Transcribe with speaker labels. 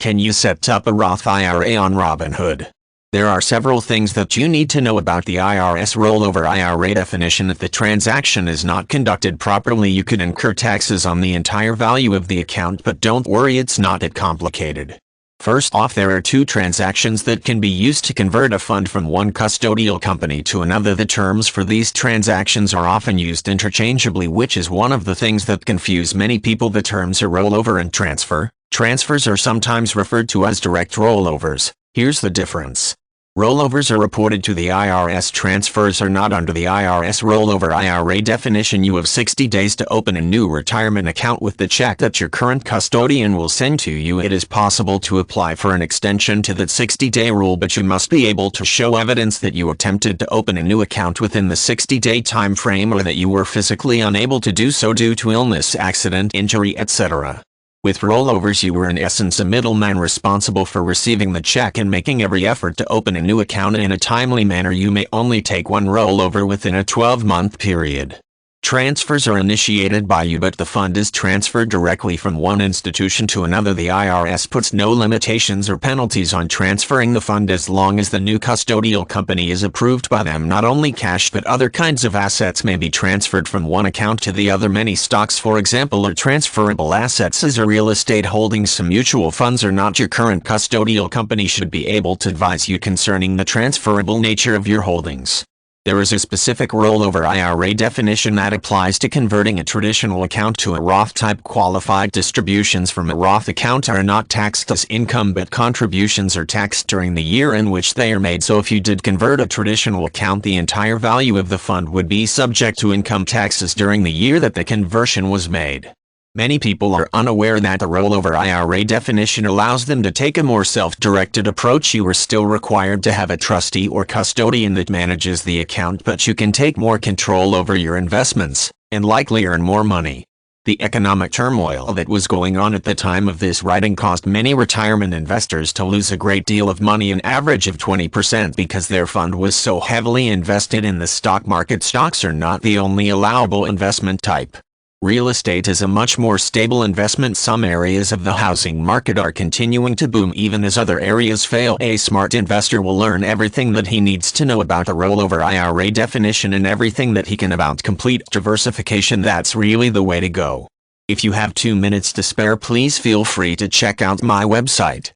Speaker 1: Can you set up a Roth IRA on Robinhood? There are several things that you need to know about the IRS rollover IRA definition. If the transaction is not conducted properly, you could incur taxes on the entire value of the account, but don't worry, it's not that complicated. First off, there are two transactions that can be used to convert a fund from one custodial company to another. The terms for these transactions are often used interchangeably, which is one of the things that confuse many people. The terms are rollover and transfer. Transfers are sometimes referred to as direct rollovers. Here's the difference. Rollovers are reported to the IRS. Transfers are not. Under the IRS rollover IRA definition, you have 60 days to open a new retirement account with the check that your current custodian will send to you. It is possible to apply for an extension to that 60-day rule, but you must be able to show evidence that you attempted to open a new account within the 60-day time frame, or that you were physically unable to do so due to illness, accident, injury, etc. With rollovers, you were in essence a middleman responsible for receiving the check and making every effort to open a new account in a timely manner. You may only take one rollover within a 12-month period. Transfers are initiated by you, but the fund is transferred directly from one institution to another. The IRS puts no limitations or penalties on transferring the fund as long as the new custodial company is approved by them. Not only cash, but other kinds of assets may be transferred from one account to the other. Many stocks, for example, are transferable assets, as are real estate holdings. Some mutual funds are not. Your current custodial company should be able to advise you concerning the transferable nature of your holdings. There is a specific rollover IRA definition that applies to converting a traditional account to a Roth type. Qualified distributions from a Roth account are not taxed as income, but contributions are taxed during the year in which they are made. So if you did convert a traditional account, the entire value of the fund would be subject to income taxes during the year that the conversion was made. Many people are unaware that the rollover IRA definition allows them to take a more self-directed approach. You are still required to have a trustee or custodian that manages the account, but you can take more control over your investments, and likely earn more money. The economic turmoil that was going on at the time of this writing caused many retirement investors to lose a great deal of money, an average of 20%, because their fund was so heavily invested in the stock market. Stocks are not the only allowable investment type. Real estate is a much more stable investment. Some areas of the housing market are continuing to boom even as other areas fail. A smart investor will learn everything that he needs to know about the rollover IRA definition and everything that he can about complete diversification. That's really the way to go. If you have 2 minutes to spare, please feel free to check out my website.